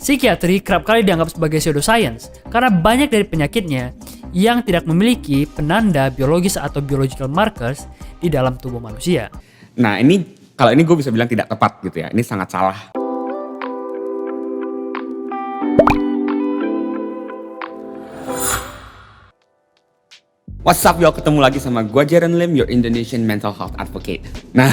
Psikiatri kerap kali dianggap sebagai pseudoscience karena banyak dari penyakitnya yang tidak memiliki penanda biologis atau biological markers di dalam tubuh manusia. Nah kalau ini gue bisa bilang tidak tepat gitu ya, ini sangat salah. What's up y'all, ketemu lagi sama gue Jaren Lim, your Indonesian mental health advocate. Nah,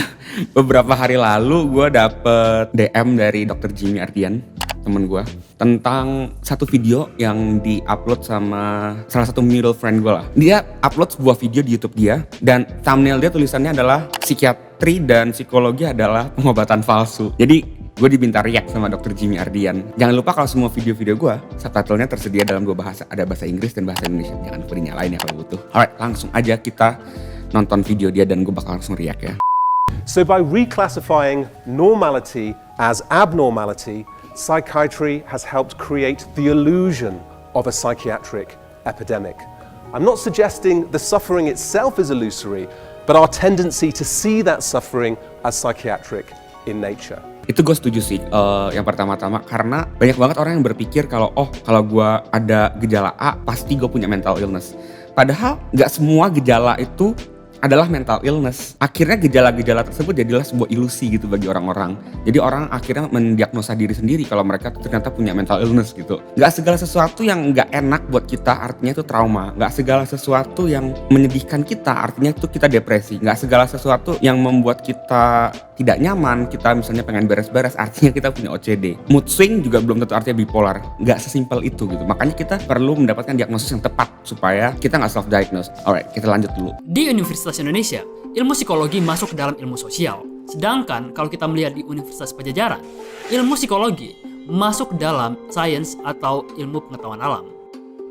beberapa hari lalu gue dapet DM dari Dr. Jimmy Ardian, temen gue, tentang satu video yang di-upload sama salah satu middle friend gue lah. Dia upload sebuah video di YouTube dia, dan thumbnail dia tulisannya adalah psikiatri dan psikologi adalah pengobatan palsu. Jadi gue diminta react sama Dr. Jimmy Ardian. Jangan lupa kalau semua video-video gue, subtitlenya tersedia dalam dua bahasa. Ada bahasa Inggris dan bahasa Indonesia. Jangan lupa dinyalain ya kalau butuh. Alright, langsung aja kita nonton video dia dan gue bakal langsung react ya. So by reclassifying normality as abnormality, psychiatry has helped create the illusion of a psychiatric epidemic. I'm not suggesting the suffering itself is illusory, but our tendency to see that suffering as psychiatric in nature. Itu gue setuju sih, yang pertama-tama karena banyak banget orang yang berpikir kalau gue ada gejala A pasti gue punya mental illness. Padahal nggak semua gejala itu adalah mental illness. Akhirnya gejala-gejala tersebut jadilah sebuah ilusi gitu bagi orang-orang. Jadi orang akhirnya mendiagnosa diri sendiri kalau mereka ternyata punya mental illness gitu. Gak segala sesuatu yang gak enak buat kita artinya itu trauma. Gak segala sesuatu yang menyedihkan kita artinya itu kita depresi. Gak segala sesuatu yang membuat kita tidak nyaman, kita misalnya pengen beres-beres artinya kita punya OCD. Mood swing juga belum tentu artinya bipolar. Gak sesimpel itu gitu. Makanya kita perlu mendapatkan diagnosis yang tepat supaya kita gak self-diagnose. Alright, kita lanjut dulu. Di Universitas Indonesia, ilmu psikologi masuk ke dalam ilmu sosial. Sedangkan kalau kita melihat di Universitas Padjadjaran, ilmu psikologi masuk dalam sains atau ilmu pengetahuan alam.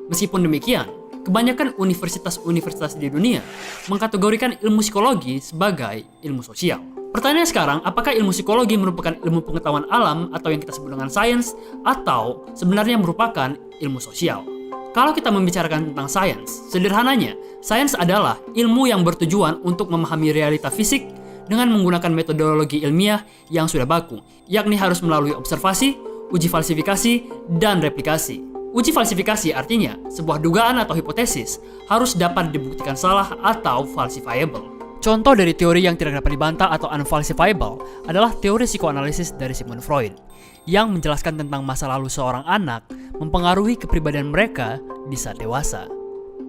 Meskipun demikian, kebanyakan universitas-universitas di dunia mengkategorikan ilmu psikologi sebagai ilmu sosial. Pertanyaannya sekarang, apakah ilmu psikologi merupakan ilmu pengetahuan alam atau yang kita sebut dengan sains, atau sebenarnya merupakan ilmu sosial? Kalau kita membicarakan tentang sains, sederhananya, sains adalah ilmu yang bertujuan untuk memahami realita fisik dengan menggunakan metodologi ilmiah yang sudah baku, yakni harus melalui observasi, uji falsifikasi, dan replikasi. Uji falsifikasi artinya sebuah dugaan atau hipotesis harus dapat dibuktikan salah atau falsifiable. Contoh dari teori yang tidak dapat dibantah atau unfalsifiable adalah teori psikoanalisis dari Sigmund Freud yang menjelaskan tentang masa lalu seorang anak mempengaruhi kepribadian mereka di saat dewasa.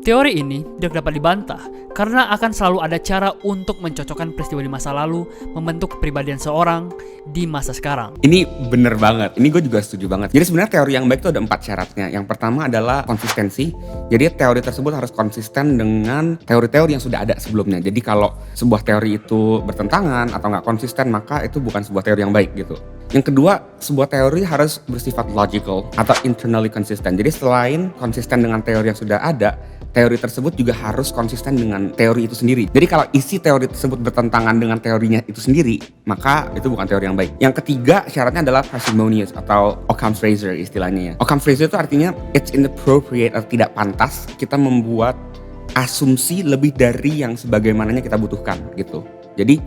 Teori ini tidak dapat dibantah karena akan selalu ada cara untuk mencocokkan peristiwa di masa lalu membentuk kepribadian seorang di masa sekarang. Ini bener banget, ini gue juga setuju banget. Jadi sebenarnya teori yang baik itu ada 4 syaratnya. Yang pertama adalah konsistensi. Jadi teori tersebut harus konsisten dengan teori-teori yang sudah ada sebelumnya. Jadi kalau sebuah teori itu bertentangan atau nggak konsisten, maka itu bukan sebuah teori yang baik gitu. Yang kedua, sebuah teori harus bersifat logical atau internally consistent. Jadi selain konsisten dengan teori yang sudah ada, teori tersebut juga harus konsisten dengan teori itu sendiri. Jadi kalau isi teori tersebut bertentangan dengan teorinya itu sendiri, maka itu bukan teori yang baik. Yang ketiga, syaratnya adalah parsimonious atau Occam's razor istilahnya ya. Occam's razor itu artinya it's inappropriate atau tidak pantas kita membuat asumsi lebih dari yang sebagaimananya kita butuhkan gitu. Jadi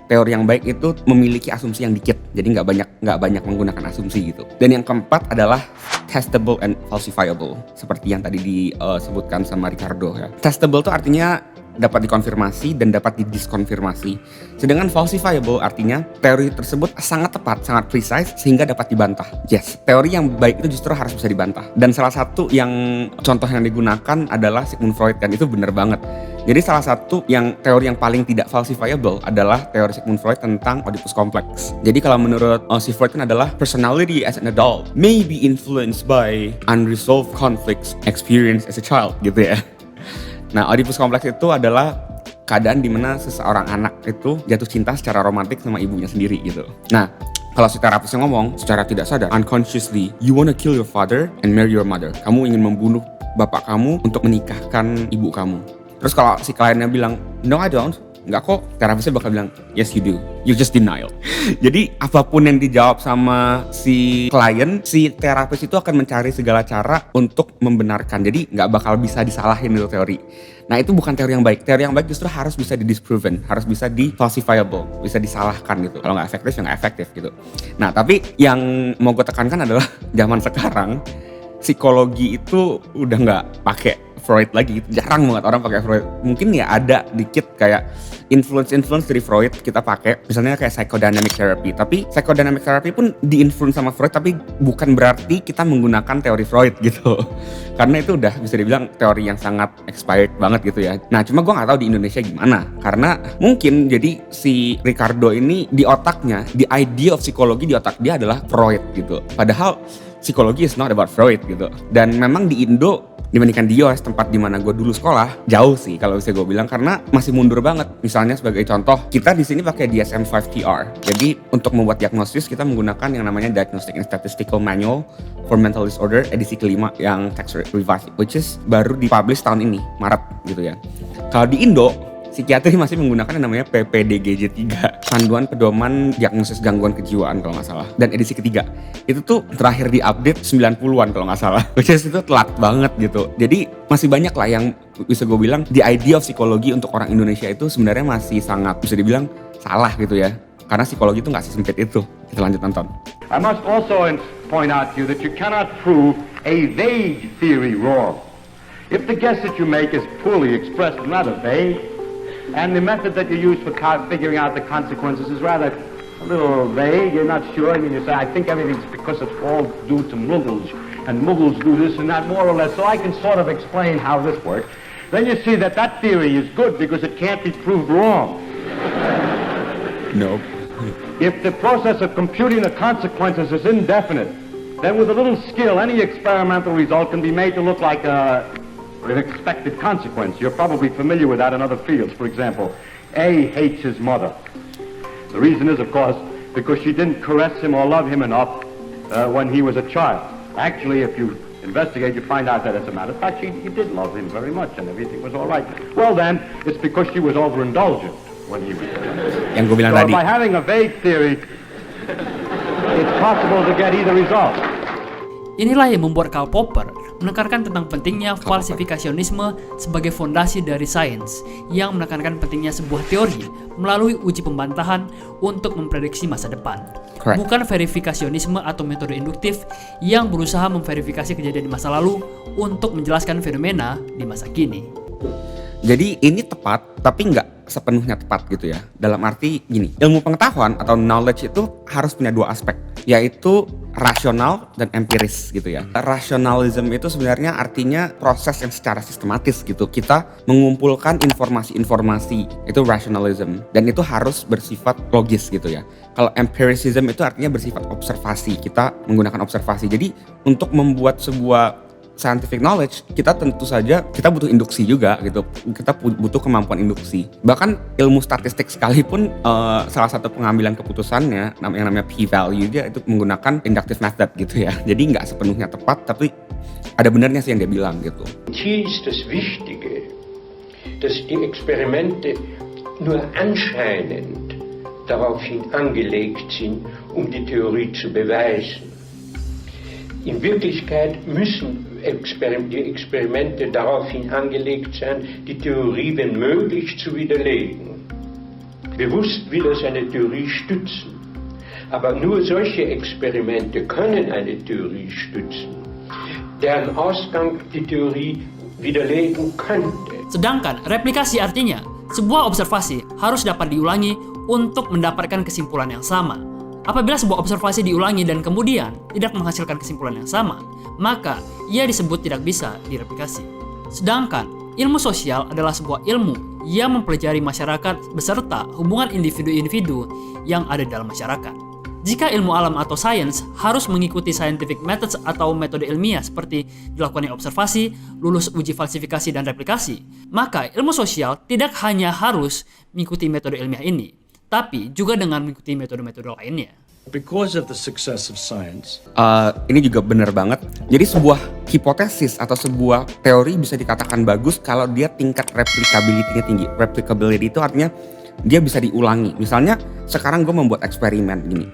teori yang baik itu memiliki asumsi yang dikit, jadi nggak banyak menggunakan asumsi gitu. Dan yang keempat adalah testable and falsifiable, seperti yang tadi disebutkan sama Ricardo ya. Testable itu artinya dapat dikonfirmasi dan dapat didiskonfirmasi. Sedangkan falsifiable artinya teori tersebut sangat tepat, sangat precise sehingga dapat dibantah. Yes, teori yang baik itu justru harus bisa dibantah. Dan salah satu yang contoh yang digunakan adalah Sigmund Freud, dan itu benar banget. Jadi salah satu teori yang paling tidak falsifiable adalah teori Sigmund Freud tentang Oedipus Complex. Jadi kalau menurut si Freud kan adalah personality as an adult may be influenced by unresolved conflicts experienced as a child gitu ya. Nah, Oedipus Complex itu adalah keadaan di mana seseorang anak itu jatuh cinta secara romantik sama ibunya sendiri gitu. Nah, kalau secara terapusnya ngomong, secara tidak sadar, unconsciously, you wanna kill your father and marry your mother. Kamu ingin membunuh bapak kamu untuk menikahkan ibu kamu. Terus kalau si kliennya bilang, no I don't, Enggak kok, terapisnya bakal bilang, yes you do, you just denial. Jadi apapun yang dijawab sama si klien, si terapis itu akan mencari segala cara untuk membenarkan. Jadi nggak bakal bisa disalahin itu teori. Nah itu bukan teori yang baik. Teori yang baik justru harus bisa di-disproven, harus bisa di-falsifiable, bisa disalahkan gitu. Kalau nggak efektif ya nggak efektif gitu. Nah tapi yang mau gue tekankan adalah zaman sekarang psikologi itu udah nggak pakai Freud lagi, jarang banget orang pakai Freud. Mungkin ya ada dikit kayak influence dari Freud kita pakai, misalnya kayak psychodynamic therapy. Tapi psychodynamic therapy pun di-influence sama Freud, tapi bukan berarti kita menggunakan teori Freud gitu. Karena itu udah bisa dibilang teori yang sangat expired banget gitu ya. Nah cuma gue nggak tahu di Indonesia gimana, karena mungkin jadi si Ricardo ini di otaknya, the idea of psikologi di otak dia adalah Freud gitu. Padahal psikologi is not about Freud gitu. Dan memang di Indo dibandingkan di US, tempat dimana gue dulu sekolah, jauh sih kalau bisa gue bilang, karena masih mundur banget. Misalnya sebagai contoh, kita di sini pakai DSM-5-TR. Jadi untuk membuat diagnosis kita menggunakan yang namanya Diagnostic and Statistical Manual for Mental Disorder edisi kelima yang text revised, which is baru dipublish tahun ini, Maret gitu ya. Kalau di Indo, psikiatri masih menggunakan yang namanya PPDGJ 3, Panduan Pedoman Diagnosis Gangguan Kejiwaan kalau nggak salah. Dan edisi ketiga, itu tuh terakhir diupdate 90-an kalau nggak salah. Which is itu telat banget gitu. Jadi masih banyak lah yang bisa gue bilang, the idea of psikologi untuk orang Indonesia itu sebenarnya masih sangat bisa dibilang salah gitu ya. Karena psikologi itu nggak sesempit itu. Kita lanjut nonton. I must also point out to you that you cannot prove a vague theory wrong. If the guess that you make is poorly expressed, rather vague, and the method that you use for figuring out the consequences is rather a little vague. You're not sure. I mean, you say, I think everything's because it's all due to Mughals, and Mughals do this and that, more or less, so I can sort of explain how this works. Then you see that that theory is good because it can't be proved wrong. No. If the process of computing the consequences is indefinite, then with a little skill, any experimental result can be made to look like an expected consequence. You're probably familiar with that in other fields. For example, A hates his mother. The reason is, of course, because she didn't caress him or love him enough when he was a child. Actually, if you investigate, you find out that, as a matter of fact, he did love him very much and everything was all right. Well, then, it's because she was overindulgent when he was a child. Yang gue bilang So tadi. by having a vague theory, it's possible to get either result. Inilah yang membuat Karl Popper menekankan tentang pentingnya falsifikasionisme sebagai fondasi dari sains, yang menekankan pentingnya sebuah teori melalui uji pembantahan untuk memprediksi masa depan. Correct. Bukan verifikasionisme atau metode induktif yang berusaha memverifikasi kejadian di masa lalu untuk menjelaskan fenomena di masa kini. Jadi ini tepat, tapi nggak sepenuhnya tepat gitu ya. Dalam arti gini, ilmu pengetahuan atau knowledge itu harus punya dua aspek, yaitu rasional dan empiris gitu ya. Rationalism itu sebenarnya artinya proses yang secara sistematis gitu. Kita mengumpulkan informasi-informasi, itu rationalism. Dan itu harus bersifat logis gitu ya. Kalau empiricism itu artinya bersifat observasi. Kita menggunakan observasi. Jadi untuk membuat sebuah scientific knowledge, kita tentu saja kita butuh induksi juga gitu. Kita butuh kemampuan induksi. Bahkan ilmu statistik sekalipun salah satu pengambilan keputusannya yang namanya p-value, dia itu menggunakan inductive method gitu ya. Jadi nggak sepenuhnya tepat, tapi ada benarnya sih yang dia bilang gitu. Hier ist das Wichtige, dass die Experimente nur anscheinend daraufhin angelegt sind, die Theorie zu beweisen. In Wirklichkeit müssen die Experimente daraufhin angelegt sein, die Theorie, wenn möglich, zu widerlegen. Bewusst wieder seine Theorie stützen. Aber nur solche Experimente können eine Theorie stützen, deren Ausgang die Theorie widerlegen könnte. Sedangkan replikasi artinya sebuah observasi harus dapat diulangi untuk mendapatkan kesimpulan yang sama. Apabila sebuah observasi diulangi dan kemudian tidak menghasilkan kesimpulan yang sama, maka ia disebut tidak bisa direplikasi. Sedangkan ilmu sosial adalah sebuah ilmu yang mempelajari masyarakat beserta hubungan individu-individu yang ada dalam masyarakat. Jika ilmu alam atau sains harus mengikuti scientific methods atau metode ilmiah seperti dilakukannya observasi, lulus uji falsifikasi dan replikasi, maka ilmu sosial tidak hanya harus mengikuti metode ilmiah ini, tapi juga dengan mengikuti metode-metode lainnya. Because of the success of science, ini juga benar banget. Jadi sebuah hipotesis atau sebuah teori bisa dikatakan bagus kalau dia tingkat replicability-nya tinggi. Replicability itu artinya dia bisa diulangi. Misalnya sekarang gue membuat eksperimen gini,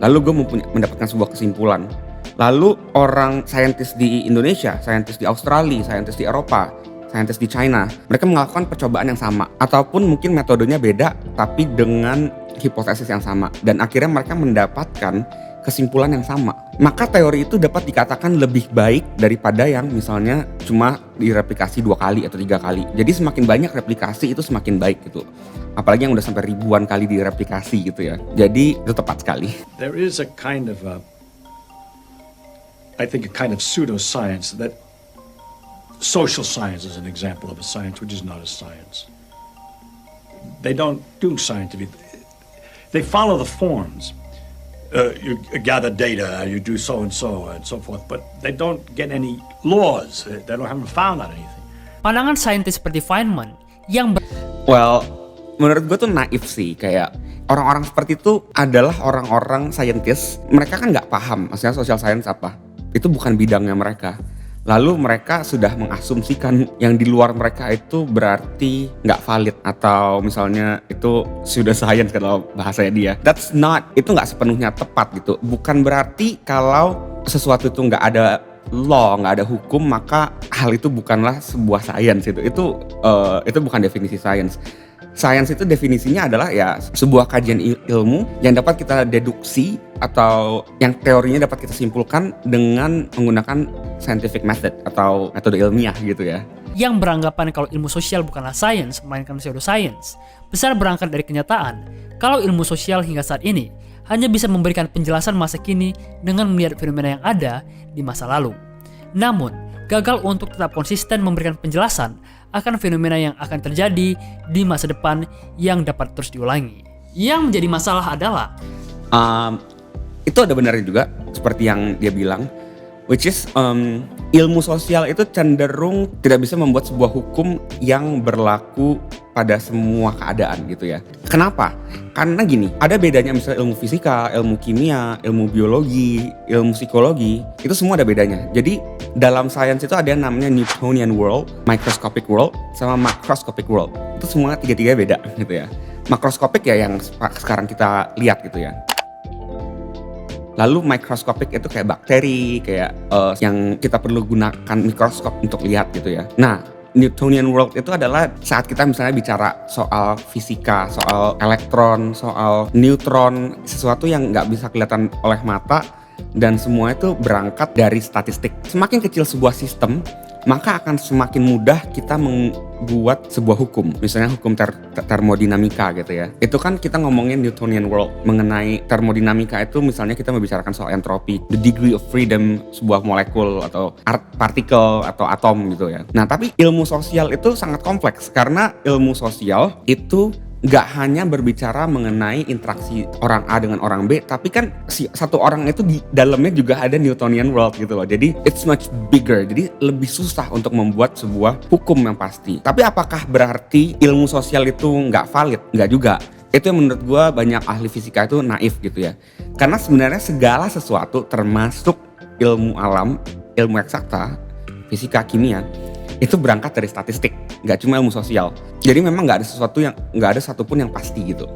lalu gue mendapatkan sebuah kesimpulan. Lalu orang saintis di Indonesia, saintis di Australia, saintis di Eropa, saintis di China, mereka melakukan percobaan yang sama. Ataupun mungkin metodenya beda tapi dengan hipotesis yang sama. Dan akhirnya mereka mendapatkan kesimpulan yang sama. Maka teori itu dapat dikatakan lebih baik daripada yang misalnya cuma direplikasi 2 kali atau 3 kali. Jadi semakin banyak replikasi itu semakin baik gitu. Apalagi yang udah sampai ribuan kali direplikasi gitu ya. Jadi itu tepat sekali. there is a kind of I think a kind of pseudoscience that social science is an example of a science which is not a science. They don't do scientific. They follow the forms. You gather data, you do so and so forth, but they don't get any laws. Haven't found out anything. Pandangan saintis seperti Feynman yang Well, menurut gue tuh naif sih. Kayak orang-orang seperti itu adalah orang-orang saintis. Mereka kan nggak paham maksudnya social science apa. Itu bukan bidangnya mereka. Lalu mereka sudah mengasumsikan yang di luar mereka itu berarti nggak valid atau misalnya itu sudah science kalau bahasanya dia. Itu nggak sepenuhnya tepat gitu. Bukan berarti kalau sesuatu itu nggak ada law, nggak ada hukum, maka hal itu bukanlah sebuah science itu. Itu bukan definisi science. Science itu definisinya adalah ya sebuah kajian ilmu yang dapat kita deduksi atau yang teorinya dapat kita simpulkan dengan menggunakan scientific method atau metode ilmiah gitu ya. yang beranggapan kalau ilmu sosial bukanlah sains melainkan pseudoscience, besar berangkat dari kenyataan kalau ilmu sosial hingga saat ini hanya bisa memberikan penjelasan masa kini dengan melihat fenomena yang ada di masa lalu. Namun, gagal untuk tetap konsisten memberikan penjelasan akan fenomena yang akan terjadi di masa depan yang dapat terus diulangi. Yang menjadi masalah adalah itu ada benarnya juga seperti yang dia bilang, which is ilmu sosial itu cenderung tidak bisa membuat sebuah hukum yang berlaku pada semua keadaan gitu ya. Kenapa? Karena gini, ada bedanya misalnya ilmu fisika, ilmu kimia, ilmu biologi, ilmu psikologi, itu semua ada bedanya. Jadi dalam sains itu ada yang namanya Newtonian world, microscopic world, sama macroscopic world. Itu semua tiga-tiga beda gitu ya. Makroskopik ya yang sekarang kita lihat gitu ya. Lalu mikroskopik itu kayak bakteri, kayak yang kita perlu gunakan mikroskop untuk lihat gitu ya. Nah, Newtonian world itu adalah saat kita misalnya bicara soal fisika, soal elektron, soal neutron, sesuatu yang nggak bisa kelihatan oleh mata dan semua itu berangkat dari statistik. Semakin kecil sebuah sistem, maka akan semakin mudah kita membuat sebuah hukum. Misalnya hukum termodinamika gitu ya. Itu kan kita ngomongin Newtonian world. Mengenai termodinamika itu misalnya kita membicarakan soal entropi, the degree of freedom sebuah molekul atau partikel atau atom gitu ya. Nah tapi ilmu sosial itu sangat kompleks karena ilmu sosial itu nggak hanya berbicara mengenai interaksi orang A dengan orang B, tapi kan si satu orang itu di dalamnya juga ada Newtonian world gitu loh. Jadi it's much bigger, jadi lebih susah untuk membuat sebuah hukum yang pasti. Tapi apakah berarti ilmu sosial itu nggak valid? Nggak juga. Itu yang menurut gue banyak ahli fisika itu naif gitu ya. Karena sebenarnya segala sesuatu termasuk ilmu alam, ilmu eksakta, fisika, kimia, itu berangkat dari statistik, nggak cuma ilmu sosial. Jadi memang nggak ada satupun yang pasti gitu.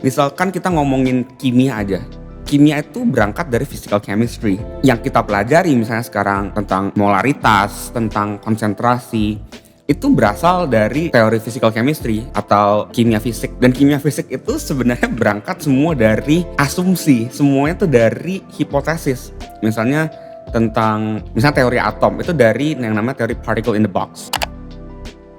Misalkan kita ngomongin kimia aja, kimia itu berangkat dari physical chemistry. Yang kita pelajari misalnya sekarang tentang molaritas, tentang konsentrasi, itu berasal dari teori physical chemistry atau kimia fisik. Dan kimia fisik itu sebenarnya berangkat semua dari asumsi, semuanya itu dari hipotesis. Misalnya teori atom itu dari yang namanya teori particle in the box.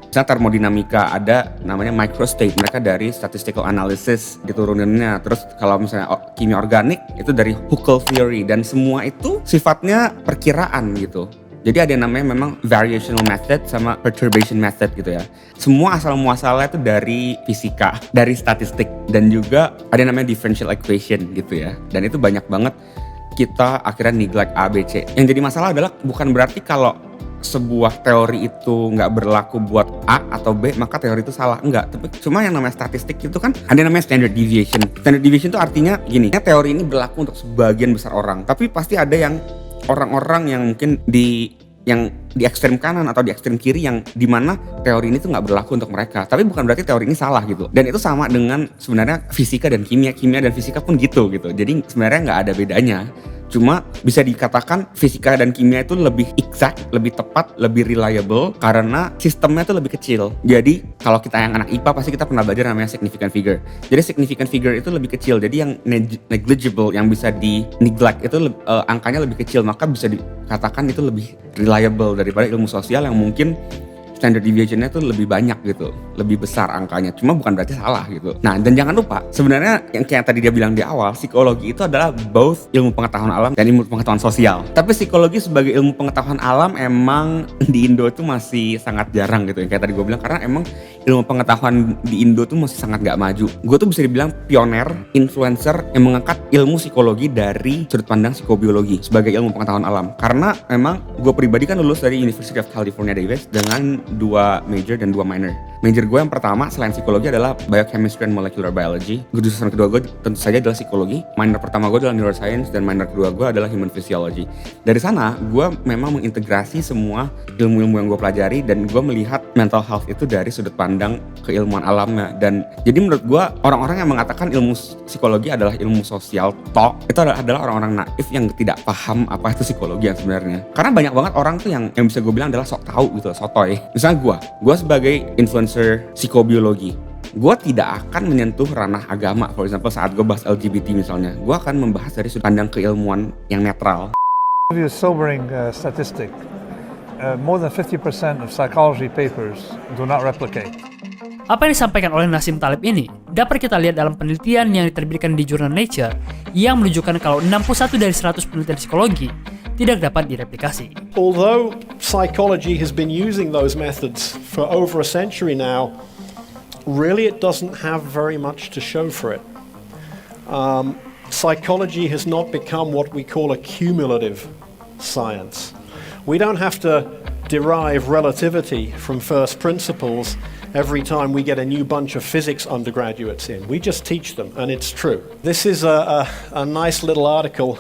Misalnya termodinamika ada namanya microstate, mereka dari statistical analysis dituruninnya. Terus kalau misalnya kimia organik itu dari Huckel theory, dan semua itu sifatnya perkiraan gitu. Jadi ada yang namanya memang variational method sama perturbation method gitu ya. Semua asal muasalnya itu dari fisika, dari statistik, dan juga ada yang namanya differential equation gitu ya. Dan itu banyak banget kita akhirnya neglect A, B, C. Yang jadi masalah adalah bukan berarti kalau sebuah teori itu nggak berlaku buat A atau B, maka teori itu salah. Enggak, tapi cuma yang namanya statistik itu kan ada yang namanya standard deviation. Standard deviation itu artinya gini, teori ini berlaku untuk sebagian besar orang, tapi pasti ada yang orang-orang yang mungkin di ekstrem kanan atau di ekstrem kiri yang dimana teori ini tuh nggak berlaku untuk mereka. Tapi bukan berarti teori ini salah gitu. Dan itu sama dengan sebenarnya fisika dan kimia dan fisika pun gitu. Jadi sebenarnya nggak ada bedanya. Cuma bisa dikatakan fisika dan kimia itu lebih exact, lebih tepat, lebih reliable karena sistemnya itu lebih kecil. Jadi kalau kita yang anak IPA pasti kita pernah belajar namanya significant figure. Jadi significant figure itu lebih kecil. Jadi yang negligible, yang bisa di neglect itu angkanya lebih kecil. Maka bisa dikatakan itu lebih reliable daripada ilmu sosial yang mungkin standard deviation-nya tuh lebih banyak gitu, lebih besar angkanya. Cuma bukan berarti salah gitu. Nah, dan jangan lupa, sebenarnya yang kayak tadi dia bilang di awal, psikologi itu adalah both ilmu pengetahuan alam dan ilmu pengetahuan sosial. Tapi psikologi sebagai ilmu pengetahuan alam emang di Indo itu masih sangat jarang gitu, yang kayak tadi gue bilang, karena emang ilmu pengetahuan di Indo tuh masih sangat gak maju. Gue tuh bisa dibilang pioner, influencer yang mengangkat ilmu psikologi dari sudut pandang psikobiologi sebagai ilmu pengetahuan alam. Karena memang gue pribadi kan lulus dari University of California Davis dengan 2 major dan 2 minor. Major gue yang pertama selain psikologi adalah biochemistry and molecular biology. Jurusan kedua gue tentu saja adalah psikologi. Minor pertama gue adalah neuroscience dan minor kedua gue adalah human physiology. Dari sana gue memang mengintegrasi semua ilmu-ilmu yang gue pelajari dan gue melihat mental health itu dari sudut pandang keilmuan alamnya. Dan jadi menurut gue orang-orang yang mengatakan ilmu psikologi adalah ilmu sosial itu adalah orang-orang naif yang tidak paham apa itu psikologi yang sebenarnya. Karena banyak banget orang tuh yang bisa gue bilang adalah sok tahu gitu, sotoy. Misalnya gue sebagai influencer psikobiologi, gue tidak akan menyentuh ranah agama. For example, saat gue bahas LGBT misalnya, gue akan membahas dari sudut pandang keilmuan yang netral. I'll give you a sobering statistic. More than 50% of psychology papers do not replicate. Apa yang disampaikan oleh Nassim Taleb ini dapat kita lihat dalam penelitian yang diterbitkan di jurnal Nature yang menunjukkan kalau 61 dari 100 penelitian psikologi tidak dapat direplikasi. Although psychology has been using those methods for over a century now, really it doesn't have very much to show for it. Psychology has not become what we call a cumulative science. We don't have to derive relativity from first principles every time we get a new bunch of physics undergraduates in. We just teach them, and it's true. This is a nice little article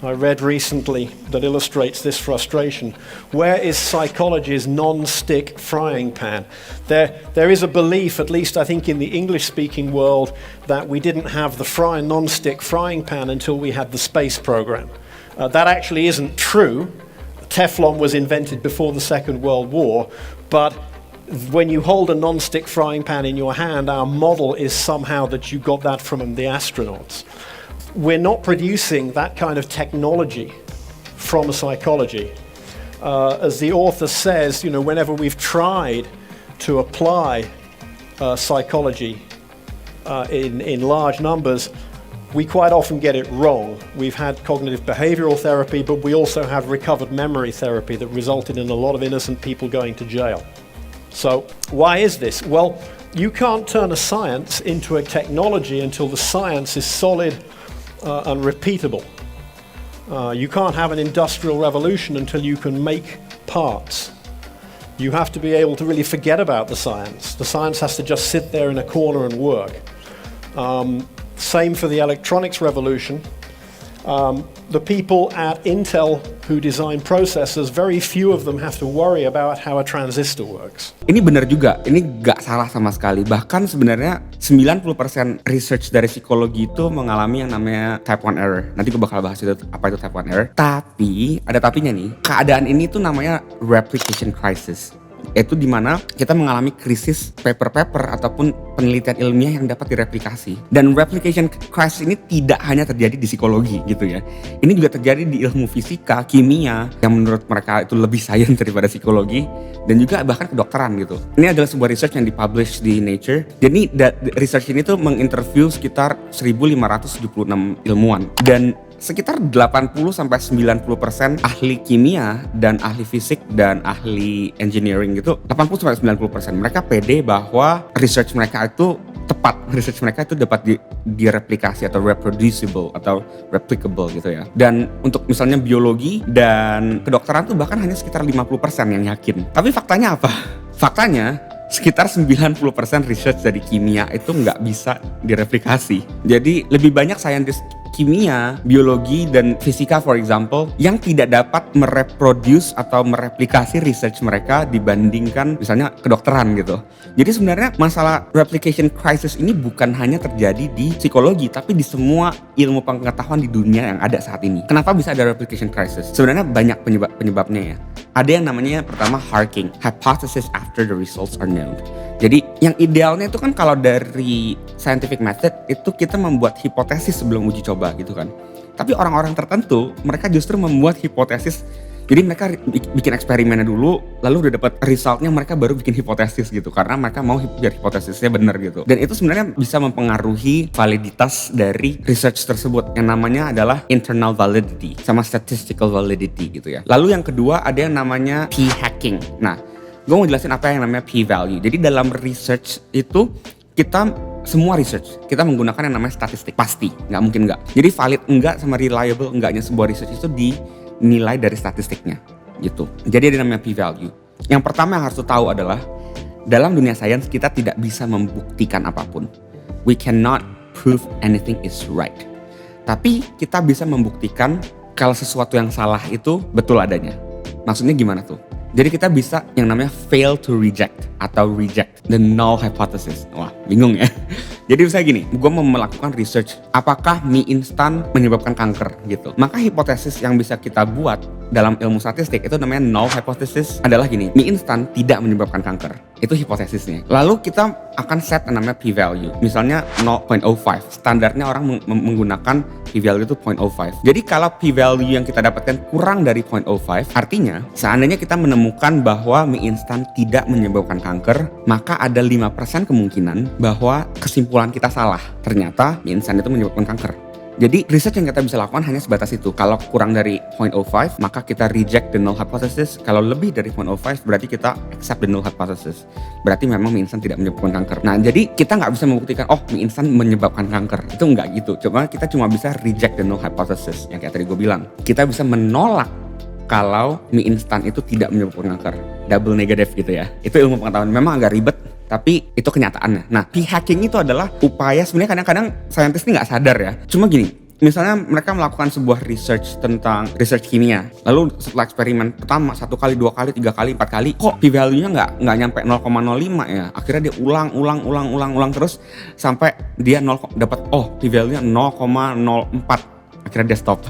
I read recently that illustrates this frustration. Where is psychology's non-stick frying pan? There is a belief, at least I think in the English-speaking world, that we didn't have the non-stick frying pan until we had the space program. That actually isn't true. Teflon was invented before the Second World War, but when you hold a non-stick frying pan in your hand, our model is somehow that you got that from the astronauts. We're not producing that kind of technology from psychology. As the author says, whenever we've tried to apply psychology in large numbers, we quite often get it wrong. We've had cognitive behavioral therapy, but we also have recovered memory therapy that resulted in a lot of innocent people going to jail. So why is this? Well, you can't turn a science into a technology until the science is solid and repeatable. You can't have an industrial revolution until you can make parts. You have to be able to really forget about the science. The science has to just sit there in a corner and work. Same for the electronics revolution. The people at Intel who design processors, very few of them have to worry about how a transistor works. Ini benar juga, ini gak salah sama sekali. Bahkan sebenarnya 90% research dari psikologi itu mengalami yang namanya type 1 error. Nanti gue bakal bahas itu, apa itu type 1 error. Tapi, ada tapinya nih, keadaan ini tuh namanya replication crisis. Itu dimana kita mengalami krisis paper-paper ataupun penelitian ilmiah yang dapat direplikasi. Dan replication crisis ini tidak hanya terjadi di psikologi gitu ya. Ini juga terjadi di ilmu fisika, kimia yang menurut mereka itu lebih sains daripada psikologi, dan juga bahkan kedokteran gitu. Ini adalah sebuah research yang dipublish di Nature. Jadi research ini tuh menginterview sekitar 1.576 ilmuwan, dan sekitar 80-90% ahli kimia dan ahli fisik dan ahli engineering gitu, 80-90% mereka pede bahwa research mereka itu tepat, research mereka itu dapat direplikasi atau reproducible atau replicable gitu ya. Dan untuk misalnya biologi dan kedokteran tuh bahkan hanya sekitar 50% yang yakin. Tapi faktanya apa? Faktanya sekitar 90% research dari kimia itu nggak bisa direplikasi. Jadi lebih banyak saintis kimia, biologi, dan fisika for example yang tidak dapat mereproduce atau mereplikasi research mereka dibandingkan misalnya kedokteran gitu. Jadi sebenarnya masalah replication crisis ini bukan hanya terjadi di psikologi tapi di semua ilmu pengetahuan di dunia yang ada saat ini. Kenapa bisa ada replication crisis? Sebenarnya banyak penyebabnya ya. Ada yang namanya pertama harking, hypothesis after the results are known. Jadi yang idealnya itu kan kalau dari scientific method itu kita membuat hipotesis sebelum uji coba gitu kan. Tapi orang-orang tertentu mereka justru membuat hipotesis. Jadi mereka bikin eksperimennya dulu, lalu udah dapat resultnya mereka baru bikin hipotesis gitu. Karena mereka mau biar hipotesisnya benar gitu. Dan itu sebenarnya bisa mempengaruhi validitas dari research tersebut. Yang namanya adalah internal validity sama statistical validity gitu ya. Lalu yang kedua ada yang namanya p-hacking. Nah, gue mau jelasin apa yang namanya p-value. Jadi dalam research itu semua research kita menggunakan yang namanya statistik, pasti, nggak mungkin nggak. Jadi valid enggak sama reliable enggaknya sebuah research itu dinilai dari statistiknya gitu. Jadi ada namanya p-value. Yang pertama yang harus tahu adalah dalam dunia sains kita tidak bisa membuktikan apapun. We cannot prove anything is right. Tapi kita bisa membuktikan kalau sesuatu yang salah itu betul adanya. Maksudnya gimana tuh? Jadi kita bisa yang namanya fail to reject atau reject the null hypothesis. Wah, bingung ya. Jadi misalnya gini, gue mau melakukan research apakah mie instan menyebabkan kanker gitu. Maka hipotesis yang bisa kita buat dalam ilmu statistik itu namanya null hypothesis adalah gini, mie instan tidak menyebabkan kanker. Itu hipotesisnya. Lalu kita akan set yang namanya p-value. Misalnya 0.05. Standarnya orang menggunakan p-value itu 0.05. Jadi kalau p-value yang kita dapatkan kurang dari 0.05, artinya seandainya kita menemukan bahwa mie instan tidak menyebabkan kanker, maka ada 5% kemungkinan bahwa kesimpulan kita salah. Ternyata mie instan itu menyebabkan kanker. Jadi research yang kita bisa lakukan hanya sebatas itu. Kalau kurang dari 0.05 maka kita reject the null hypothesis. Kalau lebih dari 0.05 berarti kita accept the null hypothesis. Berarti memang mie instan tidak menyebabkan kanker. Nah jadi kita nggak bisa membuktikan mie instan menyebabkan kanker. Itu nggak gitu. Kita cuma bisa reject the null hypothesis. Yang kayak tadi gue bilang. Kita bisa menolak kalau mie instan itu tidak menyebabkan kanker. Double negative gitu ya. Itu ilmu pengetahuan. Memang agak ribet. Tapi itu kenyataannya. Nah, p-hacking itu adalah upaya sebenarnya kadang-kadang saintis ini nggak sadar ya. Cuma gini, misalnya mereka melakukan sebuah research tentang research kimia. Lalu setelah eksperimen pertama 1 kali, 2 kali, 3 kali, 4 kali, kok p-value-nya nggak nyampe 0,05 ya. Akhirnya dia ulang terus sampai dia dapat p-value-nya 0,04. Akhirnya dia stop.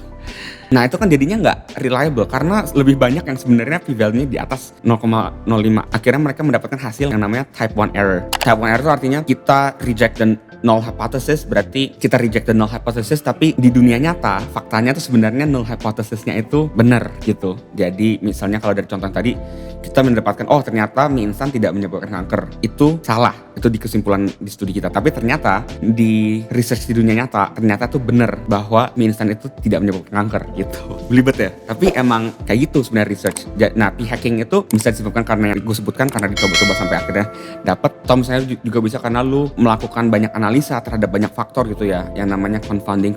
Nah itu kan jadinya nggak reliable karena lebih banyak yang sebenarnya p-value-nya di atas 0,05. Akhirnya mereka mendapatkan hasil yang namanya type 1 error. Type 1 error itu artinya kita reject the null hypothesis, berarti kita reject the null hypothesis tapi di dunia nyata faktanya itu sebenarnya null hypothesisnya itu benar gitu. Jadi misalnya kalau dari contoh tadi kita mendapatkan ternyata mie instan tidak menyebabkan kanker. Itu salah. Itu di kesimpulan di studi kita. Tapi ternyata di research di dunia nyata ternyata tuh benar bahwa mie instan itu tidak menyebabkan kanker gitu. Belibet ya. Tapi emang kayak gitu sebenarnya research. Nah, p-hacking itu bisa disebabkan karena yang gue sebutkan karena dicoba-coba sampai akhirnya dapat. Atau misalnya juga bisa karena lu melakukan banyak analisa terhadap banyak faktor gitu ya, yang namanya confounding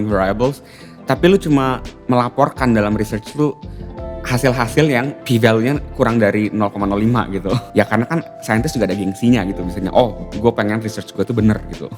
variables. Tapi lu cuma melaporkan dalam research lu hasil-hasil yang p-value-nya kurang dari 0,05 gitu. Ya karena kan saintis juga ada gengsinya gitu. Misalnya, gue pengen research gue tuh bener gitu.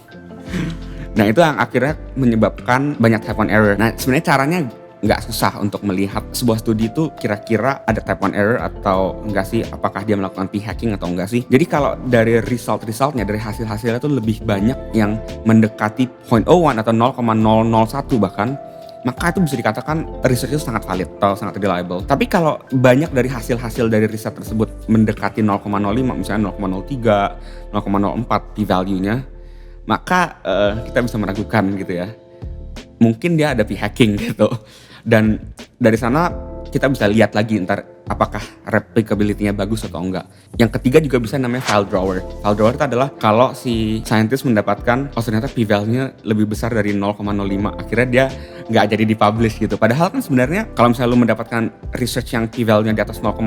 Nah itu yang akhirnya menyebabkan banyak type 1 error. Nah sebenarnya caranya nggak susah untuk melihat sebuah studi itu kira-kira ada type 1 error atau enggak sih, apakah dia melakukan p-hacking atau enggak sih. Jadi kalau dari resultnya, dari hasil-hasilnya itu lebih banyak yang mendekati 0.01 atau 0,001 bahkan, maka itu bisa dikatakan research itu sangat valid atau sangat reliable. Tapi kalau banyak dari hasil-hasil dari riset tersebut mendekati 0,05, misalnya 0,03, 0,04 p-value-nya, maka kita bisa meragukan gitu ya. Mungkin dia ada p-hacking gitu. Dan dari sana kita bisa lihat lagi ntar apakah replicability-nya bagus atau enggak. Yang ketiga juga bisa namanya file drawer. File drawer itu adalah kalau si scientist mendapatkan ternyata p-value-nya lebih besar dari 0,05, akhirnya dia nggak jadi dipublish gitu. Padahal kan sebenarnya kalau misalnya lu mendapatkan research yang p-value-nya di atas 0,05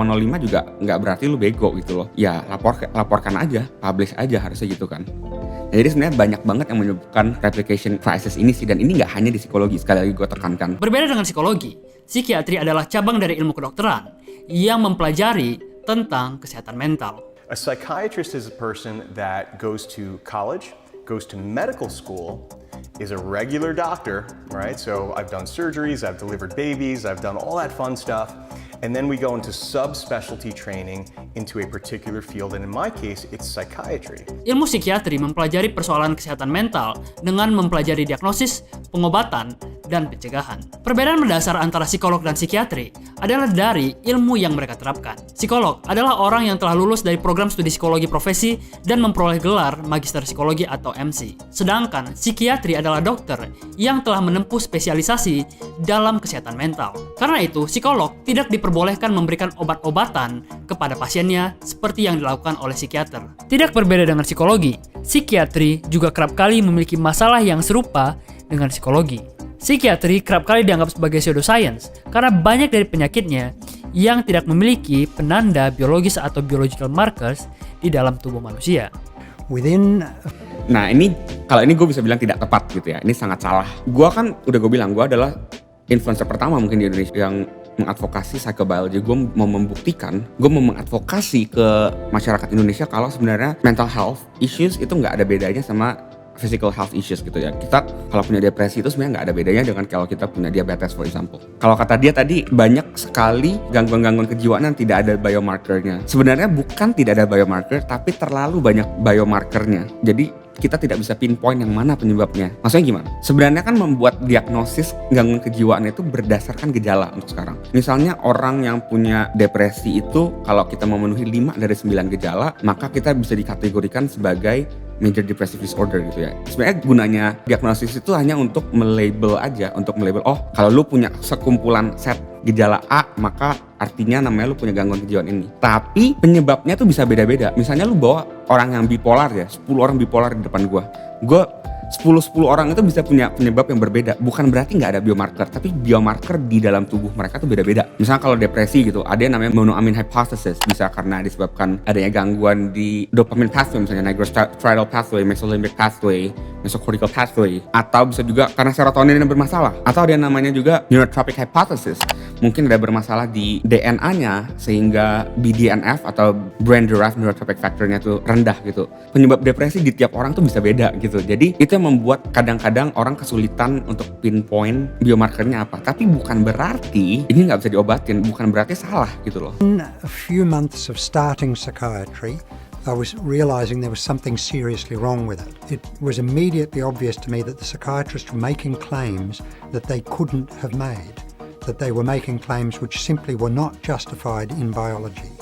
juga nggak berarti lu bego gitu loh. Ya laporkan aja, publish aja harusnya gitu kan. Jadi sebenarnya banyak banget yang menyebabkan replication crisis ini sih, dan ini nggak hanya di psikologi, sekali lagi gue tekankan. Berbeda dengan psikologi, psikiatri adalah cabang dari ilmu kedokteran yang mempelajari tentang kesehatan mental. A psychiatrist is a person that goes to college, goes to medical school, is a regular doctor, right? So I've done surgeries, I've delivered babies, I've done all that fun stuff. And then we go into subspecialty training into a particular field, and in my case, it's psychiatry. Ilmu psikiatri mempelajari persoalan kesehatan mental dengan mempelajari diagnosis, pengobatan, dan pencegahan. Perbedaan mendasar antara psikolog dan psikiatri adalah dari ilmu yang mereka terapkan. Psikolog adalah orang yang telah lulus dari program studi psikologi profesi dan memperoleh gelar magister psikologi atau MC. Sedangkan psikiatri adalah dokter yang telah menempuh spesialisasi dalam kesehatan mental. Karena itu, psikolog tidak diperbolehkan memberikan obat-obatan kepada pasiennya seperti yang dilakukan oleh psikiater. Tidak berbeda dengan psikologi, psikiatri juga kerap kali memiliki masalah yang serupa dengan psikologi. Psikiatri kerap kali dianggap sebagai pseudoscience karena banyak dari penyakitnya yang tidak memiliki penanda biologis atau biological markers di dalam tubuh manusia. Nah ini, kalau ini gue bisa bilang tidak tepat gitu ya, ini sangat salah. Gue kan udah gue bilang, gue adalah influencer pertama mungkin di Indonesia yang mengadvokasi psychobiology. Gue mau membuktikan, gue mau mengadvokasi ke masyarakat Indonesia kalau sebenarnya mental health issues itu nggak ada bedanya sama physical health issues gitu ya. Kita kalau punya depresi itu sebenarnya nggak ada bedanya dengan kalau kita punya diabetes for example. Kalau kata dia tadi, banyak sekali gangguan-gangguan kejiwaan yang tidak ada biomarkernya. Sebenarnya bukan tidak ada biomarker, tapi terlalu banyak biomarkernya. Jadi kita tidak bisa pinpoint yang mana penyebabnya. Maksudnya gimana? Sebenarnya kan membuat diagnosis gangguan kejiwaan itu berdasarkan gejala untuk sekarang. Misalnya orang yang punya depresi itu kalau kita memenuhi 5 dari 9 gejala, maka kita bisa dikategorikan sebagai major depressive disorder gitu ya. Sebenarnya gunanya diagnosis itu hanya untuk melabel aja, untuk melabel, oh kalau lu punya sekumpulan set gejala A, maka artinya namanya lu punya gangguan kejiwaan ini. Tapi penyebabnya tuh bisa beda-beda. Misalnya lu bawa orang yang bipolar ya, 10 orang bipolar di depan gue 10 orang itu bisa punya penyebab yang berbeda. Bukan berarti nggak ada biomarker, tapi biomarker di dalam tubuh mereka tuh beda-beda. Misalnya kalau depresi gitu, ada yang namanya monoamine hypothesis, bisa karena disebabkan adanya gangguan di dopamine pathway, misalnya nigrostriatal pathway, mesolimbic pathway, mesocortical pathway, atau bisa juga karena serotonin yang bermasalah, atau ada yang namanya juga neurotropic hypothesis, mungkin ada bermasalah di DNA-nya sehingga BDNF atau brain derived neurotrophic factor-nya tuh rendah gitu. Penyebab depresi di tiap orang tuh bisa beda gitu. Jadi itu yang membuat kadang-kadang orang kesulitan untuk pinpoint biomarkernya apa. Tapi bukan berarti ini nggak bisa diobatin, bukan berarti salah gitu loh. In a few months of starting psychiatry, I was realizing there was something seriously wrong with it. It was immediately obvious to me that the psychiatrists were making claims that they couldn't have made, that they were making claims which simply were not justified in biology.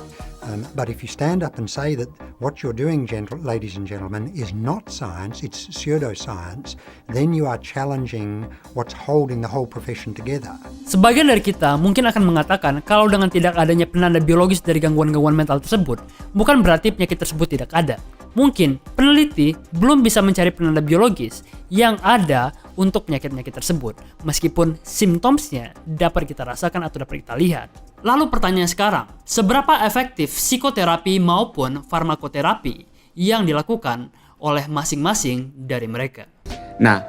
But if you stand up and say that what you're doing, ladies and gentlemen, is not science, it's pseudoscience, then you are challenging what's holding the whole profession together. Sebagian dari kita mungkin akan mengatakan kalau dengan tidak adanya penanda biologis dari gangguan-gangguan mental tersebut, bukan berarti penyakit tersebut tidak ada. Mungkin peneliti belum bisa mencari penanda biologis yang ada untuk penyakit-penyakit tersebut, meskipun simptomnya dapat kita rasakan atau dapat kita lihat. Lalu pertanyaan sekarang, seberapa efektif psikoterapi maupun farmakoterapi yang dilakukan oleh masing-masing dari mereka? Nah,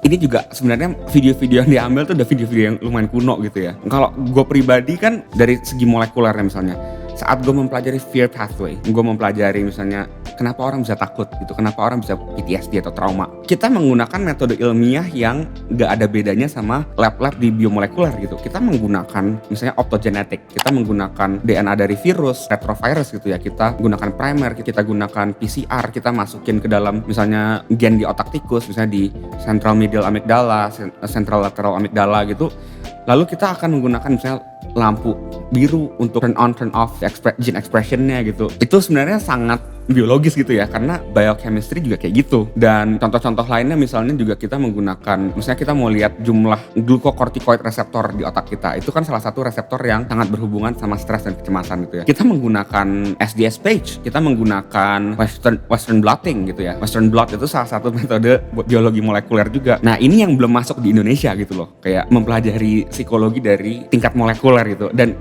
ini juga sebenarnya video-video yang diambil tuh udah video-video yang lumayan kuno gitu ya. Kalau gue pribadi kan dari segi molekulernya misalnya, saat gue mempelajari fear pathway, gue mempelajari misalnya kenapa orang bisa takut gitu, kenapa orang bisa PTSD atau trauma. Kita menggunakan metode ilmiah yang gak ada bedanya sama lab-lab di biomolekuler gitu. Kita menggunakan misalnya optogenetik, kita menggunakan DNA dari virus, retrovirus gitu ya. Kita gunakan primer, kita gunakan PCR, kita masukin ke dalam misalnya gen di otak tikus, misalnya di central medial amygdala, central lateral amygdala gitu. Lalu kita akan menggunakan misalnya lampu biru untuk turn on, turn off gene expression-nya gitu. Itu sebenarnya sangat biologis gitu ya, karena biochemistry juga kayak gitu. Dan contoh-contoh lainnya misalnya juga kita menggunakan, misalnya kita mau lihat jumlah glucocorticoid reseptor di otak kita. Itu kan salah satu reseptor yang sangat berhubungan sama stres dan kecemasan gitu ya. Kita menggunakan SDS-PAGE, kita menggunakan Western blotting gitu ya. Western blot itu salah satu metode biologi molekuler juga. Nah ini yang belum masuk di Indonesia gitu loh, kayak mempelajari psikologi dari tingkat molekuler gitu. Dan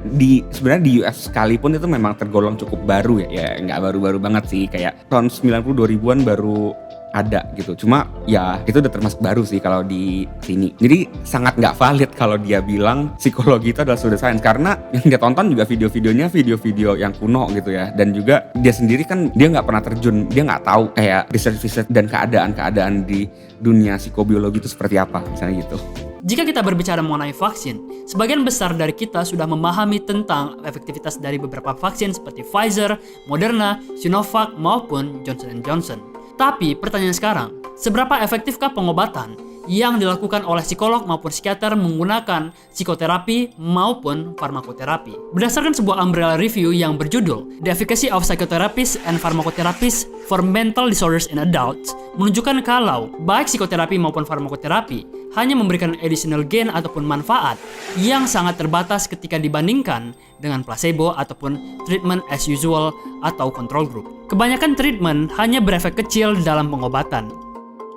sebenarnya di US sekalipun itu memang tergolong cukup baru ya nggak baru-baru banget sih, kayak tahun 90 2000-an baru ada gitu. Cuma ya itu udah termasuk baru sih kalau di sini. Jadi sangat nggak valid kalau dia bilang psikologi itu adalah pseudoscience, karena yang dia tonton juga video-videonya video-video yang kuno gitu ya. Dan juga dia sendiri kan dia nggak pernah terjun, dia nggak tahu kayak riset-riset dan keadaan-keadaan di dunia psikobiologi itu seperti apa misalnya gitu. Jika kita berbicara mengenai vaksin, sebagian besar dari kita sudah memahami tentang efektivitas dari beberapa vaksin seperti Pfizer, Moderna, Sinovac, maupun Johnson & Johnson. Tapi pertanyaan sekarang, seberapa efektifkah pengobatan yang dilakukan oleh psikolog maupun psikiater menggunakan psikoterapi maupun farmakoterapi? Berdasarkan sebuah umbrella review yang berjudul The Efficacy of Psychotherapies and Pharmacotherapies for Mental Disorders in Adults, menunjukkan kalau baik psikoterapi maupun farmakoterapi hanya memberikan additional gain ataupun manfaat yang sangat terbatas ketika dibandingkan dengan placebo ataupun treatment as usual atau control group. Kebanyakan treatment hanya berefek kecil dalam pengobatan.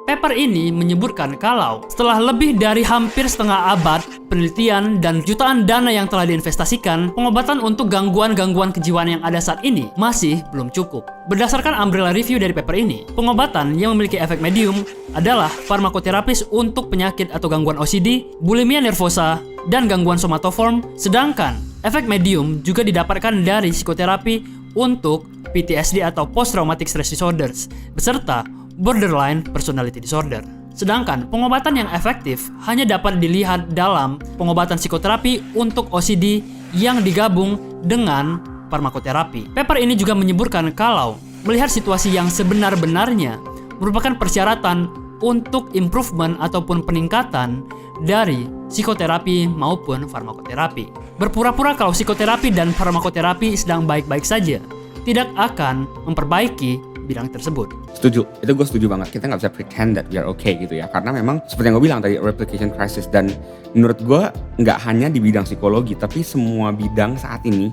Paper ini menyebutkan kalau setelah lebih dari hampir setengah abad penelitian dan jutaan dana yang telah diinvestasikan, pengobatan untuk gangguan-gangguan kejiwaan yang ada saat ini masih belum cukup. Berdasarkan umbrella review dari paper ini, pengobatan yang memiliki efek medium adalah farmakoterapis untuk penyakit atau gangguan OCD, bulimia nervosa, dan gangguan somatoform, sedangkan efek medium juga didapatkan dari psikoterapi untuk PTSD atau Post Traumatic Stress Disorders, beserta borderline personality disorder. Sedangkan pengobatan yang efektif hanya dapat dilihat dalam pengobatan psikoterapi untuk OCD yang digabung dengan farmakoterapi. Paper ini juga menyebutkan kalau melihat situasi yang sebenar-benarnya merupakan persyaratan untuk improvement ataupun peningkatan dari psikoterapi maupun farmakoterapi. Berpura-pura kalau psikoterapi dan farmakoterapi sedang baik-baik saja tidak akan memperbaiki bidang tersebut. Setuju, itu gue setuju banget. Kita nggak bisa pretend that we are okay gitu ya, karena memang seperti yang gue bilang tadi, replication crisis. Dan menurut gue nggak hanya di bidang psikologi, tapi semua bidang saat ini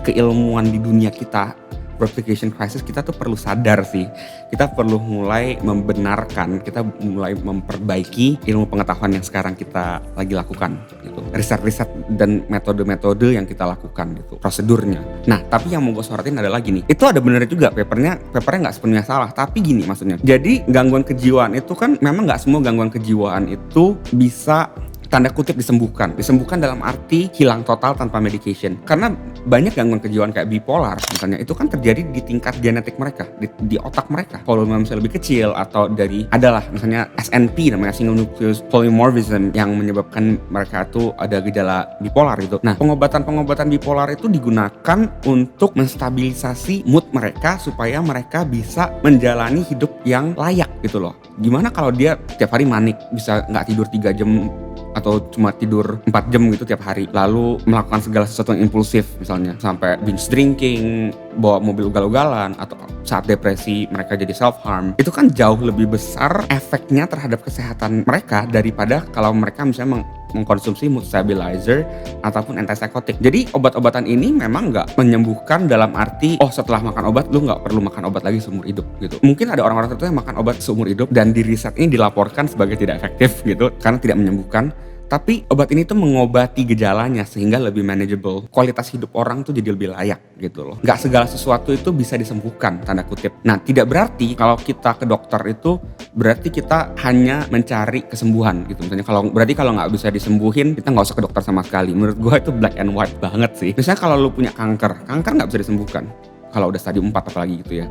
keilmuan di dunia kita, replication crisis, kita tuh perlu sadar sih. Kita perlu mulai membenarkan, kita mulai memperbaiki ilmu pengetahuan yang sekarang kita lagi lakukan gitu. Riset-riset dan metode-metode yang kita lakukan gitu, prosedurnya. Nah, tapi yang mau gue sorotin adalah gini, itu ada bener juga papernya nggak sepenuhnya salah, tapi gini maksudnya. Jadi gangguan kejiwaan itu kan memang nggak semua gangguan kejiwaan itu bisa tanda kutip disembuhkan dalam arti hilang total tanpa medication. Karena banyak gangguan kejiwaan kayak bipolar misalnya, itu kan terjadi di tingkat genetik mereka, di otak mereka. Kalau misalnya lebih kecil, atau dari adalah misalnya SNP namanya single nucleus polymorphism yang menyebabkan mereka tuh ada gejala bipolar gitu. Nah, pengobatan bipolar itu digunakan untuk menstabilisasi mood mereka supaya mereka bisa menjalani hidup yang layak gitu loh. Gimana kalau dia tiap hari manik, bisa nggak tidur 3 jam atau cuma tidur 4 jam gitu tiap hari, lalu melakukan segala sesuatu yang impulsif misalnya, sampai binge drinking, bawa mobil ugal-ugalan, atau saat depresi mereka jadi self-harm. Itu kan jauh lebih besar efeknya terhadap kesehatan mereka daripada kalau mereka misalnya mengkonsumsi mood stabilizer ataupun antipsychotic. Jadi obat-obatan ini memang nggak menyembuhkan dalam arti, oh setelah makan obat lu nggak perlu makan obat lagi seumur hidup gitu. Mungkin ada orang-orang tertentu yang makan obat seumur hidup dan di riset ini dilaporkan sebagai tidak efektif gitu karena tidak menyembuhkan. Tapi obat ini tuh mengobati gejalanya sehingga lebih manageable. Kualitas hidup orang tuh jadi lebih layak gitu loh. Nggak segala sesuatu itu bisa disembuhkan, tanda kutip. Nah, tidak berarti kalau kita ke dokter itu berarti kita hanya mencari kesembuhan gitu. Misalnya kalau nggak bisa disembuhin, kita nggak usah ke dokter sama sekali. Menurut gue itu black and white banget sih. Misalnya kalau lu punya kanker nggak bisa disembuhkan. Kalau udah stadium 4 apalagi gitu ya.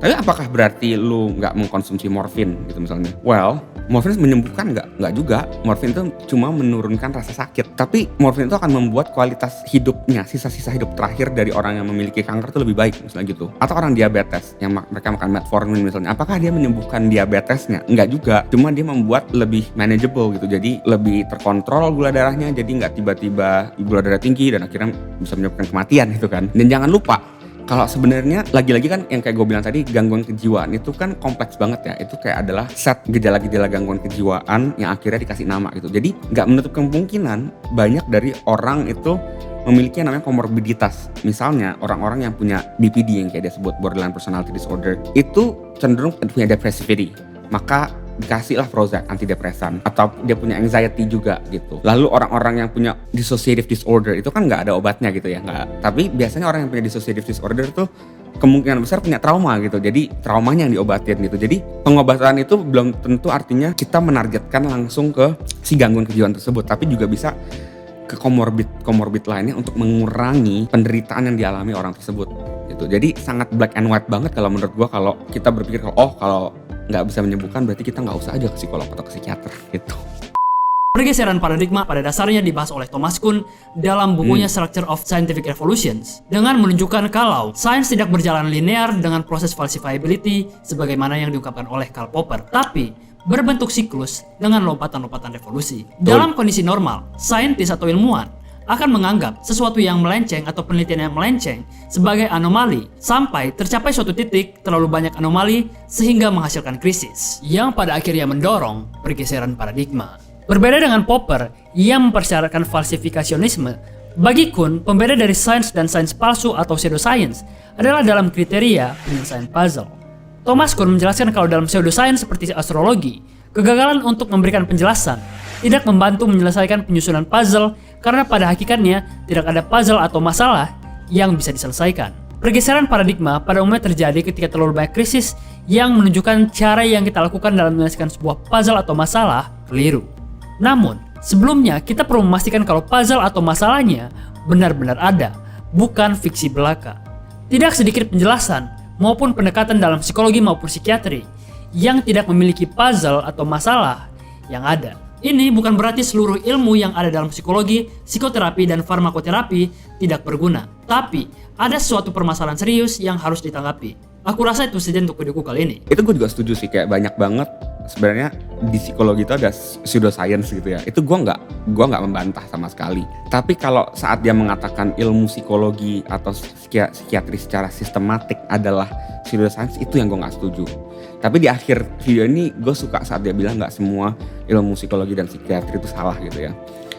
Tapi apakah berarti lu nggak mengkonsumsi morfin gitu misalnya? Well, morfin menyembuhkan nggak juga. Morfin itu cuma menurunkan rasa sakit. Tapi morfin itu akan membuat kualitas hidupnya, sisa-sisa hidup terakhir dari orang yang memiliki kanker itu lebih baik misalnya gitu. Atau orang diabetes yang mereka makan metformin misalnya, apakah dia menyembuhkan diabetesnya? Nggak juga. Cuma dia membuat lebih manageable gitu. Jadi lebih terkontrol gula darahnya. Jadi nggak tiba-tiba gula darah tinggi dan akhirnya bisa menyebabkan kematian gitu kan. Dan jangan lupa, kalau sebenarnya lagi-lagi kan yang kayak gue bilang tadi, gangguan kejiwaan itu kan kompleks banget ya. Itu kayak adalah set gejala-gejala gangguan kejiwaan yang akhirnya dikasih nama gitu. Jadi nggak menutup kemungkinan banyak dari orang itu memiliki yang namanya komorbiditas. Misalnya orang-orang yang punya BPD yang kayak dia sebut, borderline personality disorder, itu cenderung punya depressivity. Maka dikasih lah Prozac, antidepresan, atau dia punya anxiety juga gitu. Lalu orang-orang yang punya dissociative disorder itu kan nggak ada obatnya gitu ya, nggak. Tapi biasanya orang yang punya dissociative disorder tuh kemungkinan besar punya trauma gitu. Jadi traumanya yang diobatin gitu. Jadi pengobatan itu belum tentu artinya kita menargetkan langsung ke si gangguan kejiwaan tersebut, tapi juga bisa ke komorbid lainnya untuk mengurangi penderitaan yang dialami orang tersebut gitu. Jadi sangat black and white banget kalau menurut gua kalau kita berpikir kalau nggak bisa menyembuhkan berarti kita nggak usah aja ke psikolog atau ke psikiater gitu. Pergeseran paradigma pada dasarnya dibahas oleh Thomas Kuhn dalam bukunya Structure of Scientific Revolutions dengan menunjukkan kalau sains tidak berjalan linear dengan proses falsifiability sebagaimana yang diungkapkan oleh Karl Popper, tapi berbentuk siklus dengan lompatan-lompatan revolusi. Dalam kondisi normal, saintis atau ilmuwan akan menganggap sesuatu yang melenceng atau penelitian yang melenceng sebagai anomali sampai tercapai suatu titik terlalu banyak anomali sehingga menghasilkan krisis yang pada akhirnya mendorong pergeseran paradigma. Berbeda dengan Popper yang mempersyaratkan falsifikasionisme, bagi Kuhn, pembeda dari sains dan sains palsu atau pseudoscience adalah dalam kriteria penyelesaian puzzle. Thomas Kuhn menjelaskan kalau dalam pseudoscience seperti astrologi, kegagalan untuk memberikan penjelasan tidak membantu menyelesaikan penyusunan puzzle karena pada hakikatnya tidak ada puzzle atau masalah yang bisa diselesaikan. Pergeseran paradigma pada umumnya terjadi ketika terlalu banyak krisis yang menunjukkan cara yang kita lakukan dalam menyelesaikan sebuah puzzle atau masalah keliru. Namun, sebelumnya kita perlu memastikan kalau puzzle atau masalahnya benar-benar ada, bukan fiksi belaka. Tidak sedikit penjelasan maupun pendekatan dalam psikologi maupun psikiatri yang tidak memiliki puzzle atau masalah yang ada. Ini bukan berarti seluruh ilmu yang ada dalam psikologi, psikoterapi, dan farmakoterapi tidak berguna. Tapi, ada suatu permasalahan serius yang harus ditanggapi. Aku rasa itu saja untuk videoku kali ini. Itu gue juga setuju sih, kayak banyak banget sebenarnya di psikologi itu ada pseudoscience gitu ya. Itu gue nggak membantah sama sekali. Tapi kalau saat dia mengatakan ilmu psikologi atau psikiatri secara sistematik adalah pseudoscience, itu yang gue nggak setuju. Tapi di akhir video ini gue suka saat dia bilang nggak semua ilmu psikologi dan psikiatri itu salah gitu ya.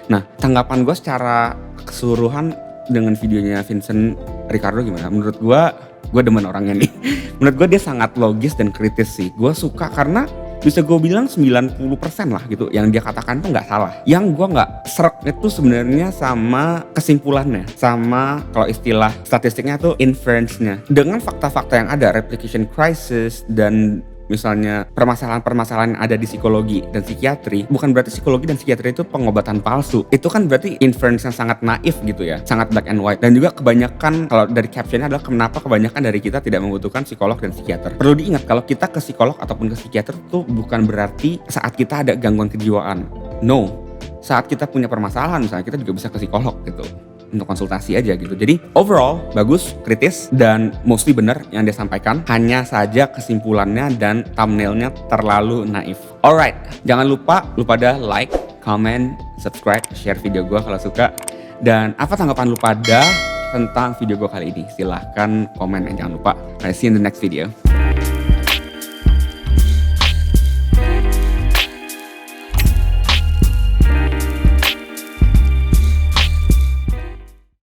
Nah, tanggapan gue secara keseluruhan dengan videonya Vincent Ricardo gimana? Menurut gue demen orangnya nih. Menurut gue dia sangat logis dan kritis sih. Gue suka karena bisa gue bilang 90% lah gitu yang dia katakan tuh nggak salah. Yang gue nggak srek itu sebenarnya sama kesimpulannya, sama kalau istilah statistiknya tuh inference-nya. Dengan fakta-fakta yang ada, replication crisis dan misalnya permasalahan-permasalahan yang ada di psikologi dan psikiatri, bukan berarti psikologi dan psikiatri itu pengobatan palsu. Itu kan berarti inference yang sangat naif gitu ya, sangat black and white. Dan juga kebanyakan, kalau dari captionnya adalah kenapa kebanyakan dari kita tidak membutuhkan psikolog dan psikiater. Perlu diingat kalau kita ke psikolog ataupun ke psikiater itu bukan berarti saat kita ada gangguan kejiwaan. No, saat kita punya permasalahan misalnya kita juga bisa ke psikolog gitu, untuk konsultasi aja gitu. Jadi overall bagus, kritis, dan mostly benar yang dia sampaikan. Hanya saja kesimpulannya dan thumbnailnya terlalu naif. Alright, jangan lupa pada like, comment, subscribe, share video gue kalau suka. Dan apa tanggapan lu pada tentang video gue kali ini? Silahkan komen dan jangan lupa. See you in the next video.